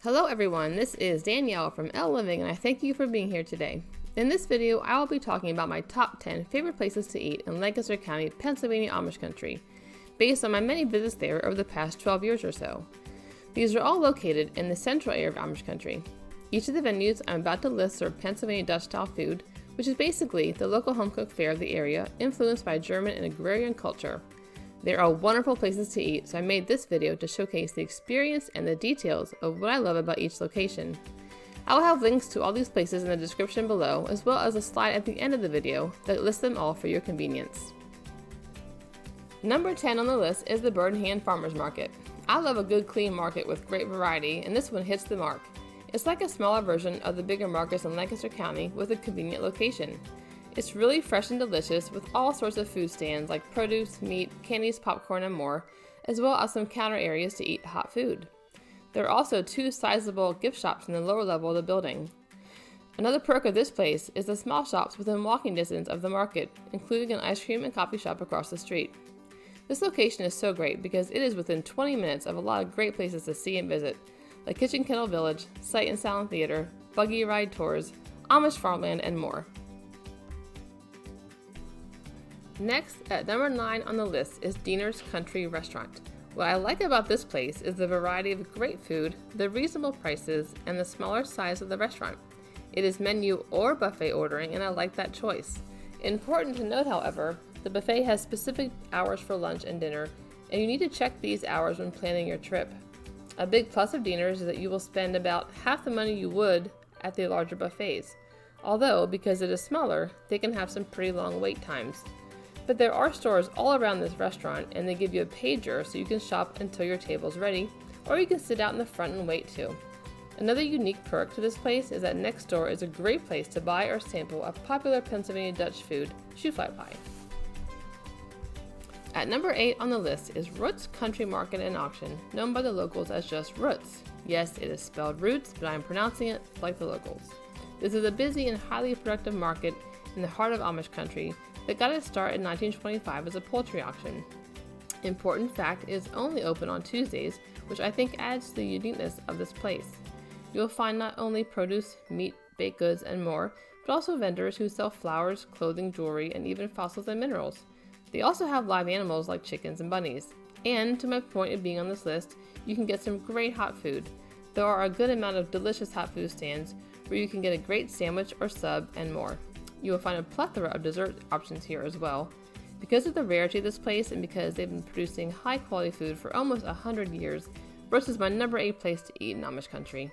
Hello everyone, this is Danielle from Elle and I thank you for being here today. In this video, I will be talking about my top 10 favorite places to eat in Lancaster County, Pennsylvania Amish country, based on my many visits there over the past 12 years or so. These are all located in the central area of Amish country. Each of the venues I'm about to list serve Pennsylvania Dutch style food, which is basically the local home-cooked fare of the area influenced by German and agrarian culture. They are wonderful places to eat, so I made this video to showcase the experience and the details of what I love about each location. I will have links to all these places in the description below, as well as a slide at the end of the video that lists them all for your convenience. Number 10 on the list is the Bird in Hand Farmers Market. I love a good clean market with great variety, and this one hits the mark. It's like a smaller version of the bigger markets in Lancaster County with a convenient location. It's really fresh and delicious with all sorts of food stands like produce, meat, candies, popcorn, and more, as well as some counter areas to eat hot food. There are also two sizable gift shops in the lower level of the building. Another perk of this place is the small shops within walking distance of the market, including an ice cream and coffee shop across the street. This location is so great because it is within 20 minutes of a lot of great places to see and visit, like Kitchen Kennel Village, Sight and Sound Theater, buggy ride tours, Amish farmland, and more. Next, at number 9 on the list is Diener's Country Restaurant. What I like about this place is the variety of great food, the reasonable prices, and the smaller size of the restaurant. It is menu or buffet ordering, and I like that choice. Important to note, however, the buffet has specific hours for lunch and dinner, and you need to check these hours when planning your trip. A big plus of Diener's is that you will spend about half the money you would at the larger buffets. Although, because it is smaller, they can have some pretty long wait times. But there are stores all around this restaurant, and they give you a pager so you can shop until your table's ready, or you can sit out in the front and wait too. Another unique perk to this place is that next door is a great place to buy or sample a popular Pennsylvania Dutch food, shoofly pie. At number 8 on the list is Roots Country Market and Auction, known by the locals as just Roots. Yes, it is spelled Roots, but I'm pronouncing it like the locals. This is a busy and highly productive market in the heart of Amish country that got its start in 1925 as a poultry auction. Important fact, it is only open on Tuesdays, which I think adds to the uniqueness of this place. You will find not only produce, meat, baked goods, and more, but also vendors who sell flowers, clothing, jewelry, and even fossils and minerals. They also have live animals like chickens and bunnies. And to my point of being on this list, you can get some great hot food. There are a good amount of delicious hot food stands where you can get a great sandwich or sub and more. You will find a plethora of dessert options here as well. Because of the rarity of this place and because they've been producing high quality food for almost 100 years, Roots is my number 8 place to eat in Amish country.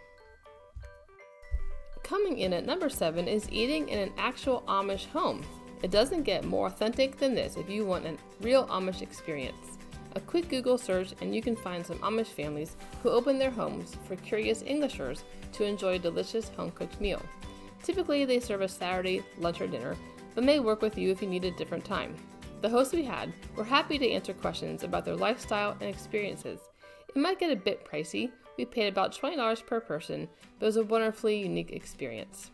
Coming in at number 7 is eating in an actual Amish home. It doesn't get more authentic than this if you want a real Amish experience. A quick Google search and you can find some Amish families who open their homes for curious Englishers to enjoy a delicious home-cooked meal. Typically, they serve a Saturday lunch or dinner, but may work with you if you need a different time. The hosts we had were happy to answer questions about their lifestyle and experiences. It might get a bit pricey. We paid about $20 per person, but it was a wonderfully unique experience.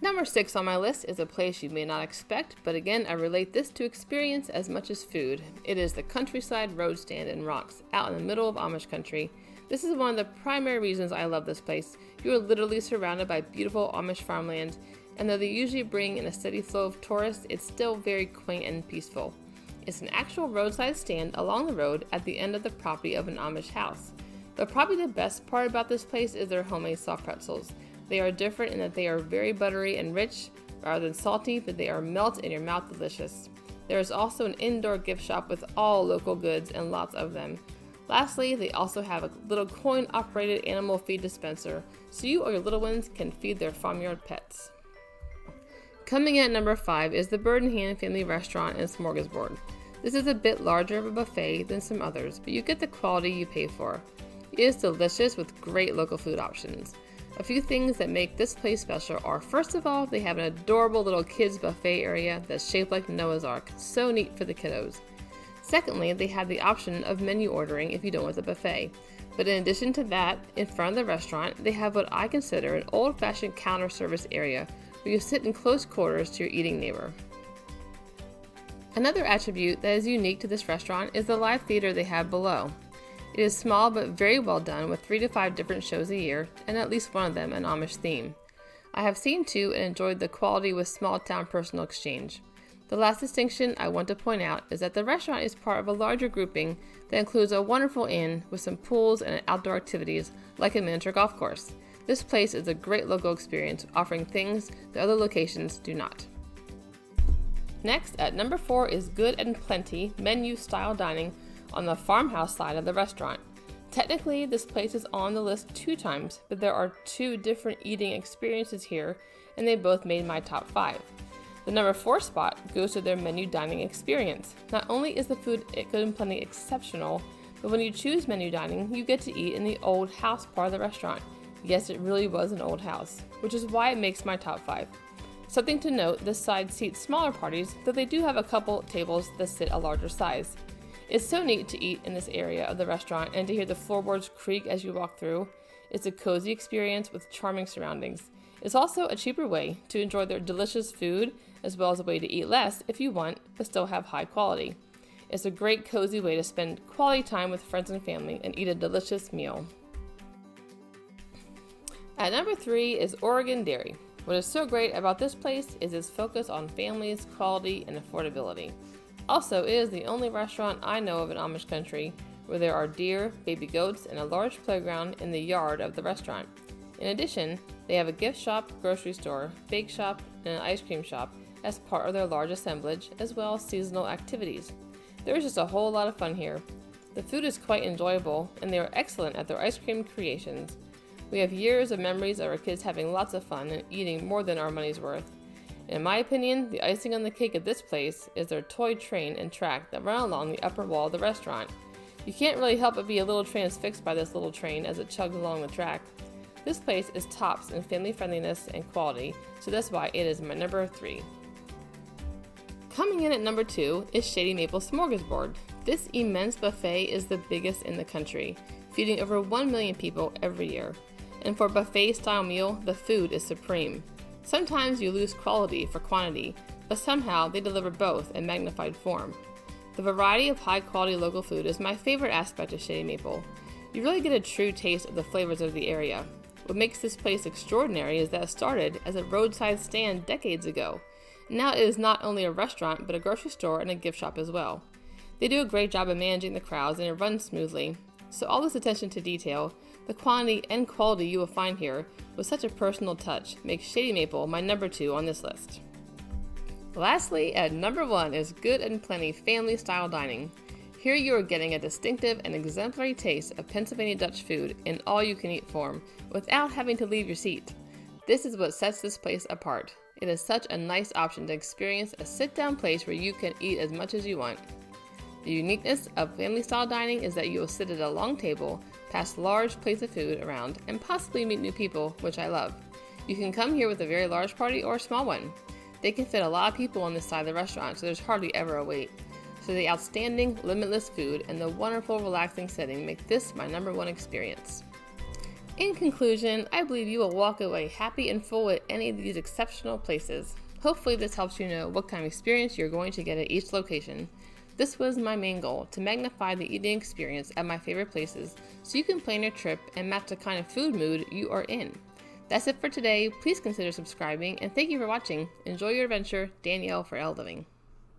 Number 6 on my list is a place you may not expect, but again, I relate this to experience as much as food. It is the Countryside Road Stand in Rocks, out in the middle of Amish country. This is one of the primary reasons I love this place. You are literally surrounded by beautiful Amish farmland, and though they usually bring in a steady flow of tourists, it's still very quaint and peaceful. It's an actual roadside stand along the road at the end of the property of an Amish house. But probably the best part about this place is their homemade soft pretzels. They are different in that they are very buttery and rich rather than salty, but they are melt in your mouth delicious. There is also an indoor gift shop with all local goods and lots of them. Lastly, they also have a little coin-operated animal feed dispenser, so you or your little ones can feed their farmyard pets. Coming in at number 5 is the Bird in Hand Family Restaurant and Smorgasbord. This is a bit larger of a buffet than some others, but you get the quality you pay for. It is delicious with great local food options. A few things that make this place special are, first of all, they have an adorable little kids buffet area that's shaped like Noah's Ark, so neat for the kiddos. Secondly, they have the option of menu ordering if you don't want the buffet. But in addition to that, in front of the restaurant, they have what I consider an old-fashioned counter service area where you sit in close quarters to your eating neighbor. Another attribute that is unique to this restaurant is the live theater they have below. It is small but very well done, with 3 to 5 different shows a year, and at least one of them an Amish theme. I have seen 2 and enjoyed the quality with small town personal exchange. The last distinction I want to point out is that the restaurant is part of a larger grouping that includes a wonderful inn with some pools and outdoor activities like a miniature golf course. This place is a great local experience, offering things that other locations do not. Next, at number 4 is Good and Plenty menu style dining on the Farmhouse side of the restaurant. Technically, this place is on the list 2 times, but there are 2 different eating experiences here, and they both made my top 5. The number 4 spot goes to their menu dining experience. Not only is the food at Good and Plenty exceptional, but when you choose menu dining, you get to eat in the old house part of the restaurant. Yes, it really was an old house, which is why it makes my top 5. Something to note, this side seats smaller parties, though they do have a couple tables that sit a larger size. It's so neat to eat in this area of the restaurant and to hear the floorboards creak as you walk through. It's a cozy experience with charming surroundings. It's also a cheaper way to enjoy their delicious food, as well as a way to eat less if you want, but still have high quality. It's a great cozy way to spend quality time with friends and family and eat a delicious meal. At number 3 is Oregon Dairy. What is so great about this place is its focus on families, quality, and affordability. Also, it is the only restaurant I know of in Amish country where there are deer, baby goats, and a large playground in the yard of the restaurant. In addition, they have a gift shop, grocery store, bake shop, and an ice cream shop as part of their large assemblage, as well as seasonal activities. There is just a whole lot of fun here. The food is quite enjoyable, and they are excellent at their ice cream creations. We have years of memories of our kids having lots of fun and eating more than our money's worth. In my opinion, the icing on the cake at this place is their toy train and track that run along the upper wall of the restaurant. You can't really help but be a little transfixed by this little train as it chugs along the track. This place is tops in family friendliness and quality, so that's why it is my number 3. Coming in at number 2 is Shady Maple Smorgasbord. This immense buffet is the biggest in the country, feeding over 1 million people every year. And for a buffet-style meal, the food is supreme. Sometimes you lose quality for quantity, but somehow they deliver both in magnified form. The variety of high-quality local food is my favorite aspect of Shady Maple. You really get a true taste of the flavors of the area. What makes this place extraordinary is that it started as a roadside stand decades ago. Now it is not only a restaurant, but a grocery store and a gift shop as well. They do a great job of managing the crowds and it runs smoothly. So all this attention to detail, the quantity and quality you will find here with such a personal touch makes Shady Maple my number 2 on this list. Lastly, at number 1 is Good and Plenty Family Style Dining. Here you are getting a distinctive and exemplary taste of Pennsylvania Dutch food in all-you-can-eat form without having to leave your seat. This is what sets this place apart. It is such a nice option to experience a sit-down place where you can eat as much as you want. The uniqueness of family-style dining is that you will sit at a long table, pass large plates of food around, and possibly meet new people, which I love. You can come here with a very large party or a small one. They can fit a lot of people on this side of the restaurant, so there's hardly ever a wait. So the outstanding, limitless food and the wonderful, relaxing setting make this my number 1 experience. In conclusion, I believe you will walk away happy and full at any of these exceptional places. Hopefully this helps you know what kind of experience you're going to get at each location. This was my main goal, to magnify the eating experience at my favorite places so you can plan your trip and match the kind of food mood you are in. That's it for today. Please consider subscribing and thank you for watching. Enjoy your adventure. Danielle for Elle Living.